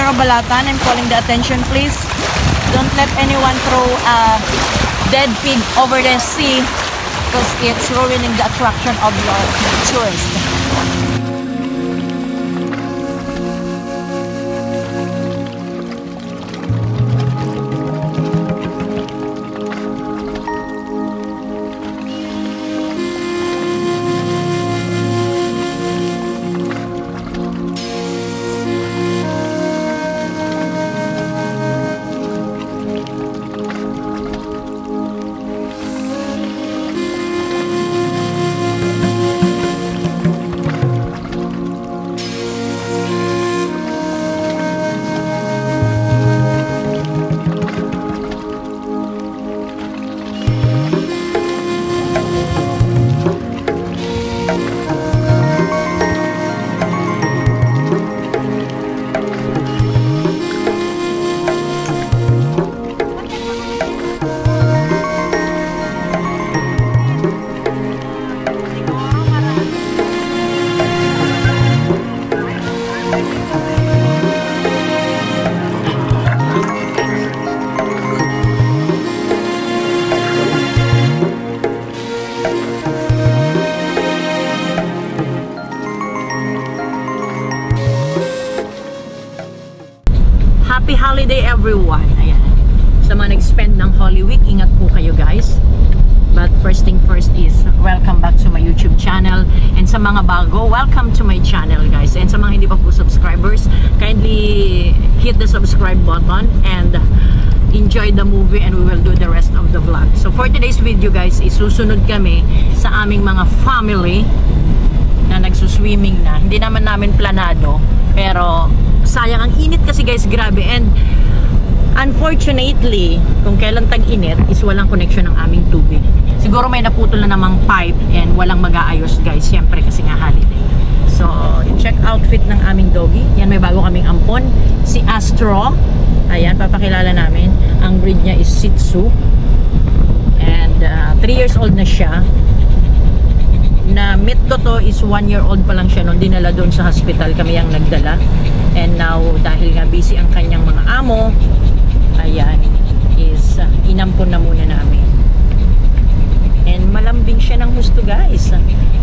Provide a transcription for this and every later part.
Pedro Balatan. I'm calling the attention, please. Don't let anyone throw a dead pig over the sea because it's ruining the attraction of your tourists. Happy holiday everyone. Ayan. Sa mga nag-spend ng Holy Week, ingat po kayo guys. But first thing first is welcome back to my YouTube channel. And sa mga bago, welcome to my channel guys. And sa mga hindi pa po subscribers, kindly hit the subscribe button and enjoy the movie and we will do the rest of the vlog. So for today's video guys, isusunod kami sa aming mga family na nagsuswimming na. Hindi naman namin planado, pero sayang, ang init kasi guys, grabe. And unfortunately, kung kailan tag-init is walang connection ng aming tubig. Siguro may naputol na namang pipe and walang mag-aayos guys, syempre kasi nga holiday. So check outfit ng aming doggy. Yan, may bago kaming ampon, si Astro. Ayan, papakilala namin. Ang breed niya is Shih Tzu and 3 years old na siya. Na meet ko to is 1 year old pa lang siya nung dinala doon sa hospital, kami ang nagdala. And now dahil nga busy ang kanyang mga amo, ayan, is inampon na muna namin. And malambing siya ng husto guys.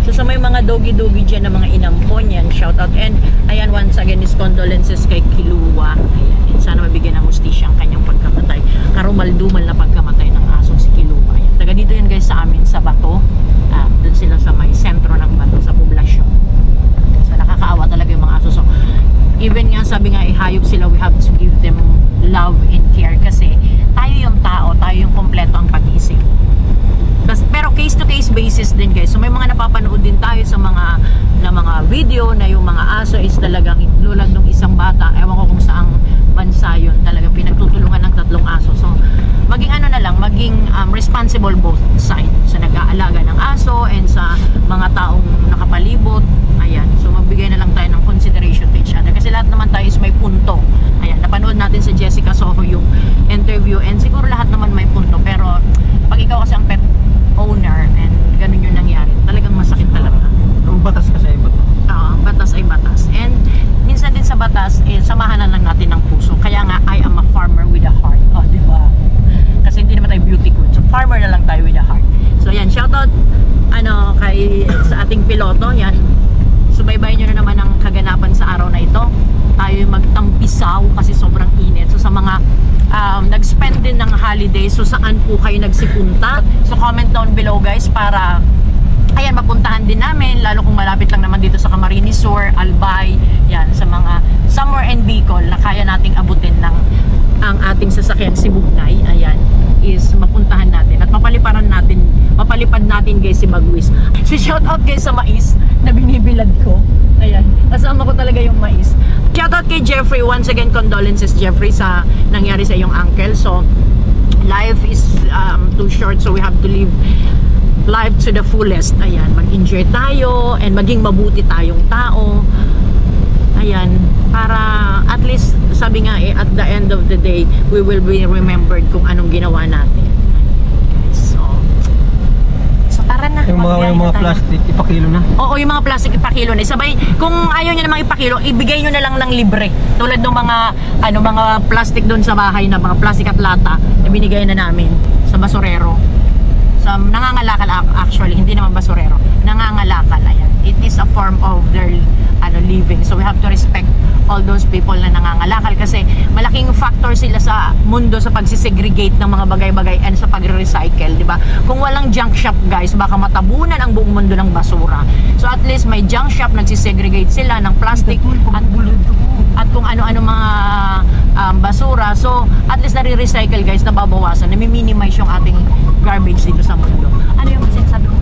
So sa may mga doggy dyan na mga inampon, yan, shout out. And ayan, once again is condolences kay Kiluwa. Ayan, and sana mabigyan ng hustisya ang kanyang pagkamatay. Karumal-dumal na pagkamatay ng asong si Kiluwa. Ayan, taga dito yan guys sa amin sa Bato. Doon sila sa may sentro ng Bato, sa poblasyon. So nakakaawa talaga yung mga aso. So even nga sabi nga ihayop sila, we have to give them love and care kasi tayo yung tao, tayo yung kompleto ang pag-isip. Pero case to case basis din guys. So may mga napapanood din tayo sa mga video na yung mga aso is talagang lulad ng isang bata, ewan ko kung saang bansa yun, talaga pinagtutulungan ng 3 aso. So maging ano na lang, maging responsible both side sa nag-aalaga ng aso and sa mga taong nakapalibot. Ayan, so magbigay na lang tayo ng consideration to each other kasi lahat naman tayo is may punto. Ayan, napanood natin sa Jessica Soho yung interview and siguro lahat naman may punto, pero pag ikaw kasi ang pet owner and ganun yung nangyari, talagang masakit talaga. Ang batas kasi ay batas. Oo, batas ay batas. And minsan din sa batas, samahan na lang natin ng puso. Kaya nga, I am a farmer with a heart. Oh, di ba? Kasi hindi naman tayo beauty queen. So farmer na lang tayo with a heart. So yan, shoutout sa ating piloto. Yan, subaybayan nyo na naman ang kaganapan sa araw na ito. Tayo magtampisaw kasi sobrang init. So sa mga nag-spend din ng holiday, so saan po kayo nagsipunta? So comment down below guys para ayan, mapuntahan din namin, lalo kung malapit lang naman dito sa Camarines Sur, Albay, yan, sa mga somewhere in Bicol na kaya nating abutin ng ang ating sasakyan si Bugnay, ayan, is mapuntahan natin at mapalipad natin guys si Bagwis. So shout out guys sa mais na binibilad ko, ayan, kasama ko talaga yung mais. Shout out kay Jeffrey, once again condolences Jeffrey sa nangyari sa iyong uncle. So life is too short, so we have to live life to the fullest. Ayan, mag-enjoy tayo and maging mabuti tayong tao. Ayan, para at least sabi nga at the end of the day we will be remembered kung anong ginawa natin. So tara na. na. Yung mga plastic, ipakilo na. Oo, yung mga plastic ipakilo na. Sabay, kung ayaw nyo namang ipakilo, ibigay nyo na lang ng libre. Tulad ng mga plastic doon sa bahay na mga plastic at lata, binigay na namin sa basurero. Sa nangangalakal actually, hindi naman basurero. Nangangalakal, ayan. It is a form of their living. So we have to respect all those people na nangangalakal kasi malaking factor sila sa mundo sa pagsisegregate ng mga bagay-bagay and sa pagre-recycle, di ba? Kung walang junk shop, guys, baka matabunan ang buong mundo ng basura. So at least may junk shop, nagsisegregate sila ng plastic at kung ano-ano mga basura. So at least nare-recycle, guys, nababawasan, nami-minimize yung ating garbage dito sa mundo. Ano yung sinasabi ko?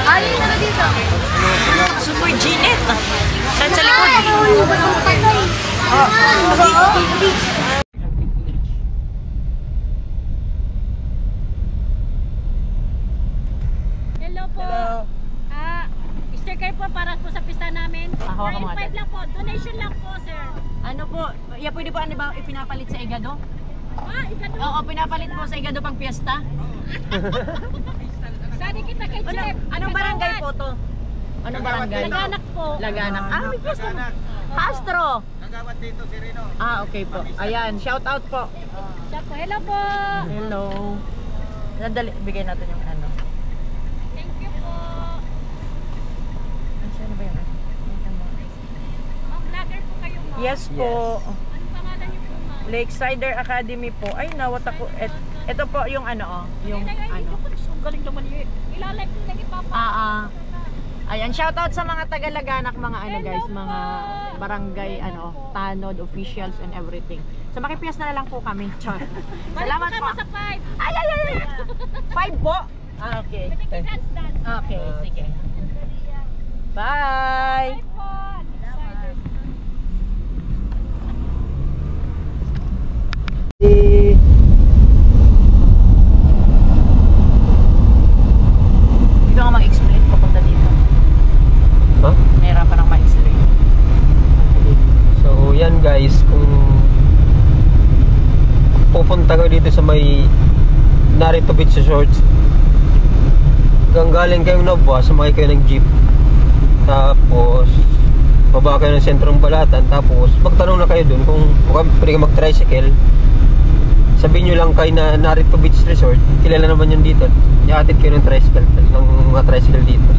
Alin na dito? Super Ginet. Saan sa likod? Hello po. Easter care po para po sa pista namin. Hawakan mo nga. 9.5 lang po. Donation lang po, sir. Ano po? Pwede po ano ba ipinapalit sa Igado? Igado? Oo, pinapalit po sa Igado pang piyesta. Saan kita kay Chef? Anong barangay po to? Anong barangay? Laganak po. Laganak. May piyesta mo. Castro. Nagawat dito si Rino. Okay po. Ayan, shout out po. Siya po. Hello po. Hello. Sandali, bigay natin yung ano. Thank you po. Saan ba yun? Ma'am, vlogger po kayo, ma'am. Yes po. Anong pangalan niyo po, ma'am? Lakesider Academy po. Ay, nawat ako. Ito po yung ano, yung ano. Galing naman yun. Ilalike ko lang ipapa. Ayan, shoutout sa mga taga-Laganak, mga ano guys, mga barangay, ano, tanod, officials and everything. So makipiyas na lang po kami. Char. Salamat po. Sa 5. Ay. 5 po? Okay. Dance. Okay, sige. Bye! Dito nga mag-explain papunta dito. Huh? Nahirapan ang mag-explain. So yan guys, kung pupunta kayo dito sa may Narito Beach Resort. Galing kayong Nabwa, sumakay kayo ng jeep. Tapos baba kayo ng sentrong Balatan. Tapos magtanong na kayo dun kung pwede kayo mag-tricycle. Sabihin nyo lang kayo na Narito Beach Resort. Kilala naman yun dito. Ihatid kayo ng tricycle, ng mga tricycle dito.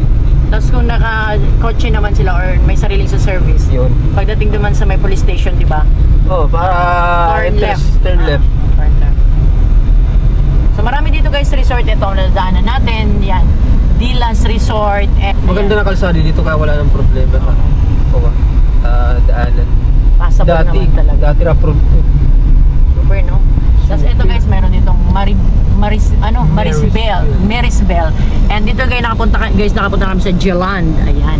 Tapos kung naka-kotse naman sila or may sariling sa service, Yun. pagdating naman sa may police station, di ba? Oh, para Turn left. Turn left. Turn left. So marami dito guys sa resort. Ito ang nadaanan natin. Yan. Dilas Resort. Maganda na kalsada dito kaya wala nang problema. Daanan. Passable naman talaga. Dati approved to. Super, no? Tapos ito guys, meron ditong Marisbel. And dito guys, nakapunta kami sa Geland. Ayan.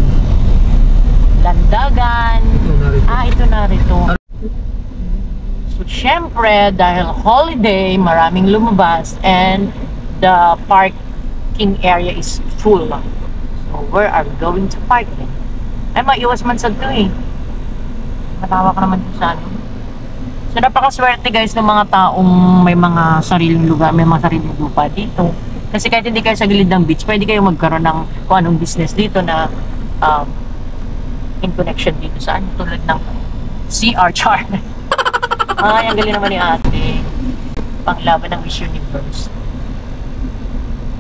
Landagan. Ito narito. So, syempre, dahil holiday, maraming lumabas and the parking area is full. So, where are we going to park then? Ay, maiwas man sa ito eh. Matawag naman dito sa ano. So, napakaswerte guys ng mga taong may mga sariling lugar, may mga sariling lupa dito. Kasi kahit hindi kayo sa gilid ng beach, pwede kayo magkaroon ng kung anong business dito na in connection dito sa ano, tulad ng CR char. Ay, ang galing naman ni ate. Panglaban ng Miss Universe.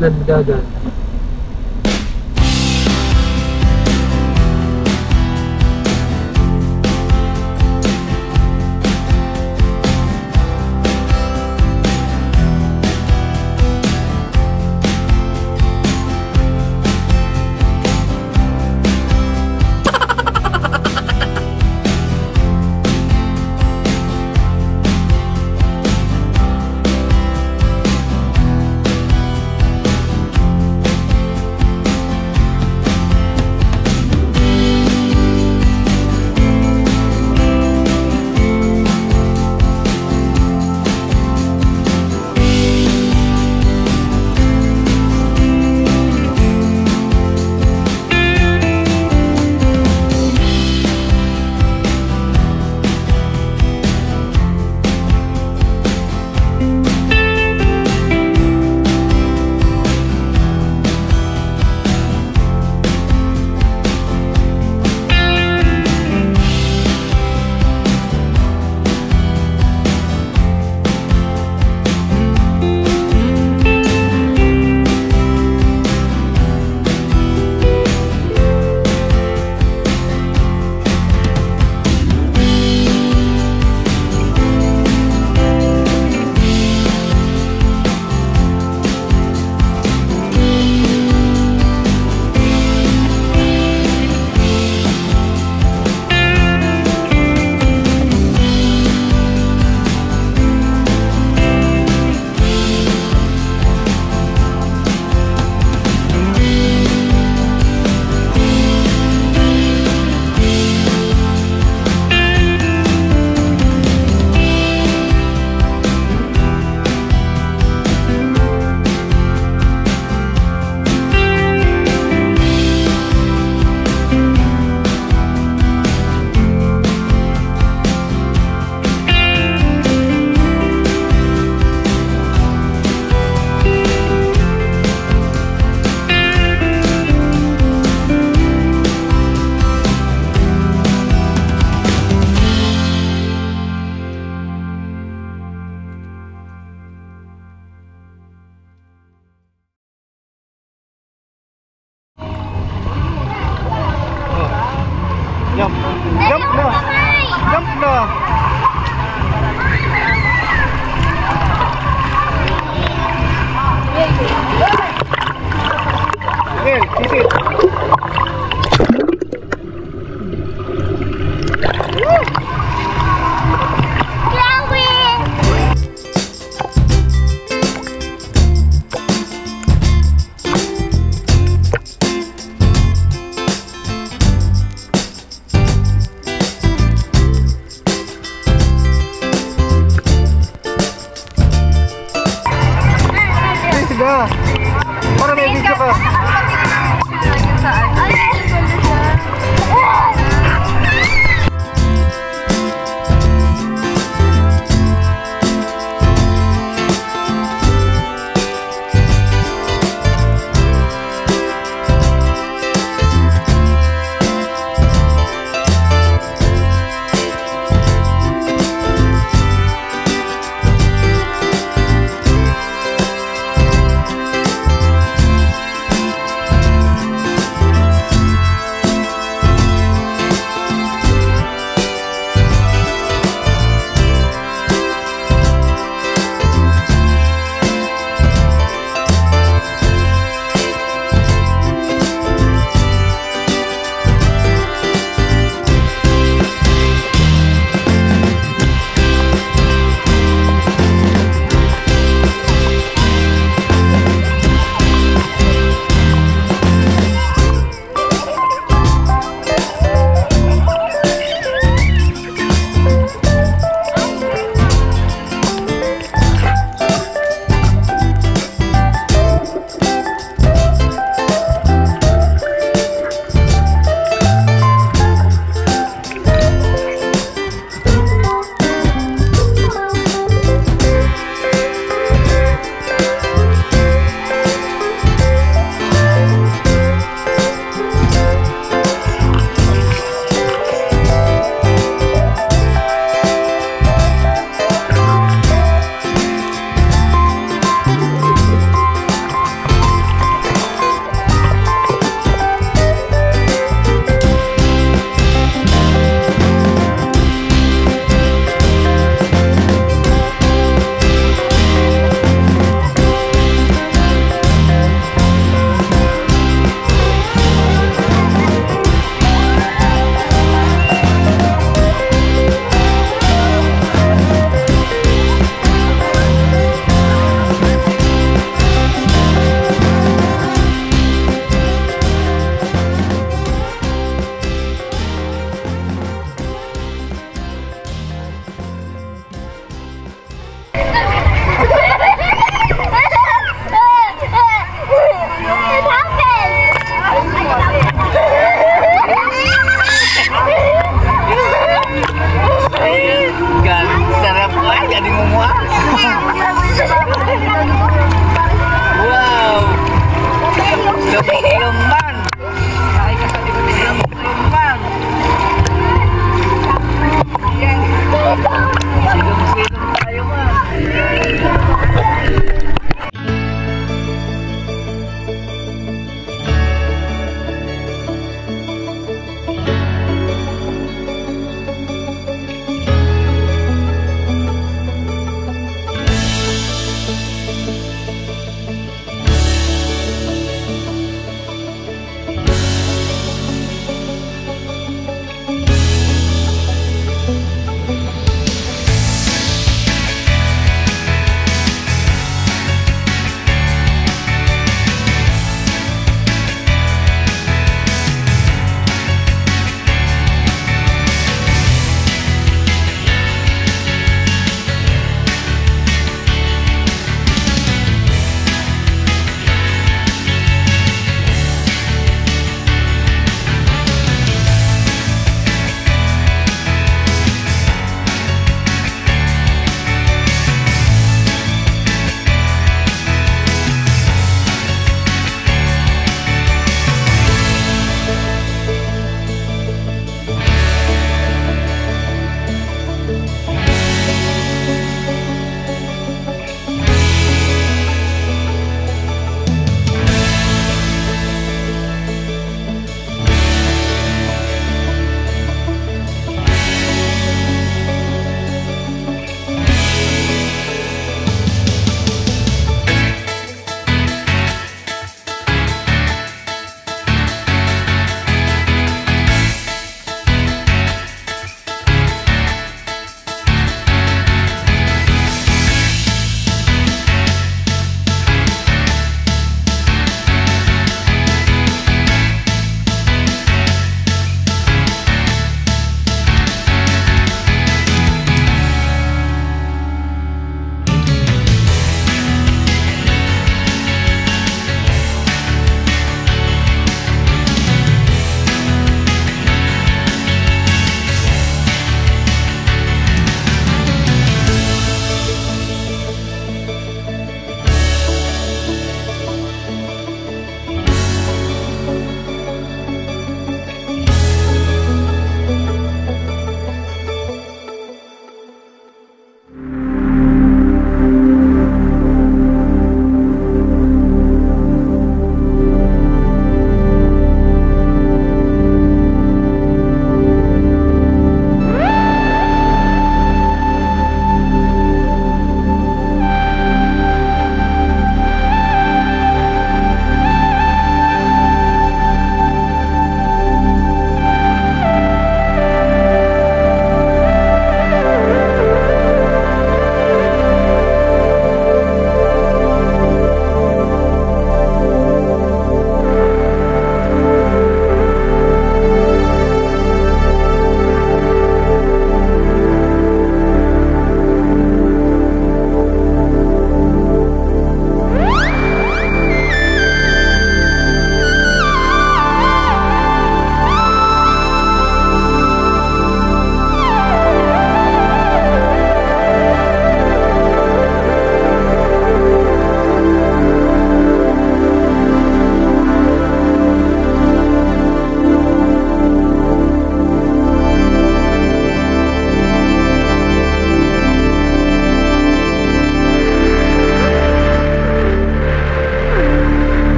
Landagan.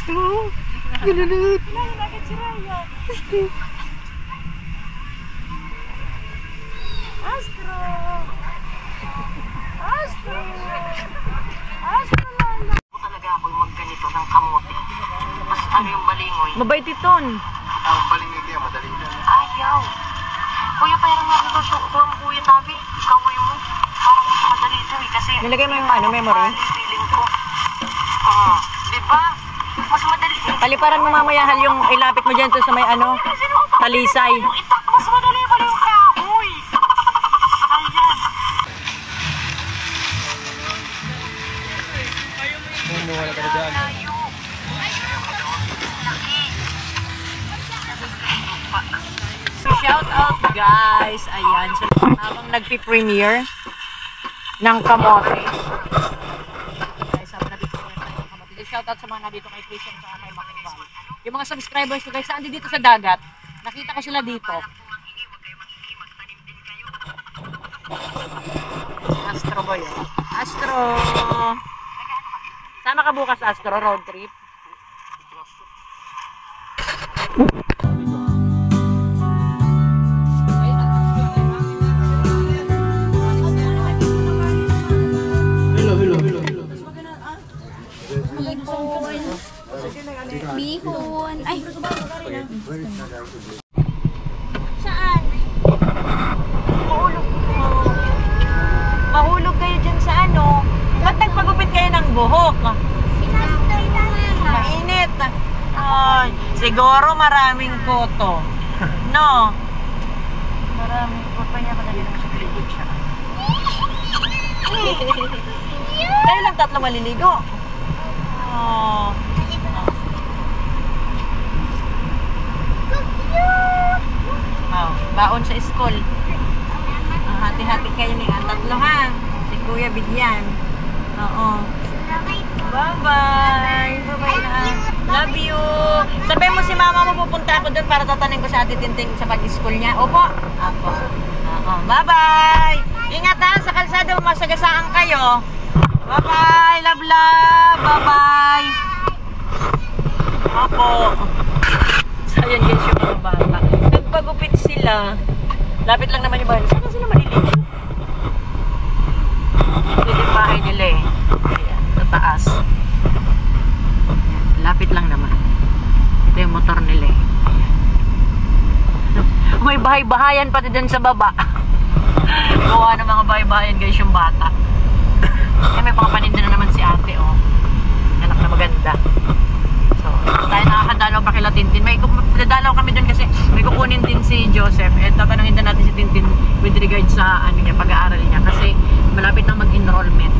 Astro! Gililit! Bakit si Raya? Astro! Astro! Astro Lala! Talaga ako'y magganito ng kamote. Mas ano yung balingoy? Mabait iton. Ang palingi kaya madali na. Ayaw. Kuya, parang nga ito ang kuya tabi. Kawoy mo. Parang mas madali ito eh. Kasi... Nilagay mo yung ano, memory? Feeling ko. Di ba? Mas madali. Paliparan mo mamaya hal yung ilapit mo dyan to sa may ano, talisay. Mas madali pala yung kahoy. Ayan. Wala ka na dyan. Shout out guys. Ayan. So, habang nagpi-premiere ng kamote. Guys, habang nagpi-premiere tayo ng kamote. Shout out sa mga nandito kay Christian sa kay Makibal. Yung mga subscribers ko guys, saan dito sa dagat? Nakita ko sila dito. Astro boy. Astro. Sama ka bukas, Astro, road trip. Bihon. Ay. Saan? Mahulog kayo dyan sa ano. Ba't nagpagupit kayo ng buhok? Mainit. Ay, siguro maraming koto. No? Maraming koto niya. Madali lang siya piligid siya. Kayo lang tatlo maliligo. Oh. Oh, baon sa school. Hati-hati kayo ni tatlo ha. Si Kuya bigyan. Oo. Bye-bye. Bye-bye na. Love you. Sabihin mo si mama mo pupunta ako doon para tatanin ko sa Ate Tinting sa pag-school niya. Opo. Opo. Oo. Bye-bye. Ingat ha. Sa kalsada masagasaan kayo. Bye-bye. Love, love. Bye-bye. Opo. So, ayan guys yung mga bata. Nagpagupit sila. Lapit lang naman yung bahay. Saan sila maliligo? Ito yung bahay nila eh. Ayan, sa taas. Ayan, lapit lang naman. Ito yung motor nila eh. May bahay-bahayan pati dun sa baba. Gawa ng mga bahay-bahayan guys yung bata. Kaya may pangapaninda na naman si ate oh. Anak na maganda. So, tayo nakakadalaw pa kila Tintin. May dadalaw kami doon kasi may kukunin din si Joseph. Eh, tatanungin din natin si Tintin with regard sa ano niya, pag-aaral niya kasi malapit nang mag-enrollment.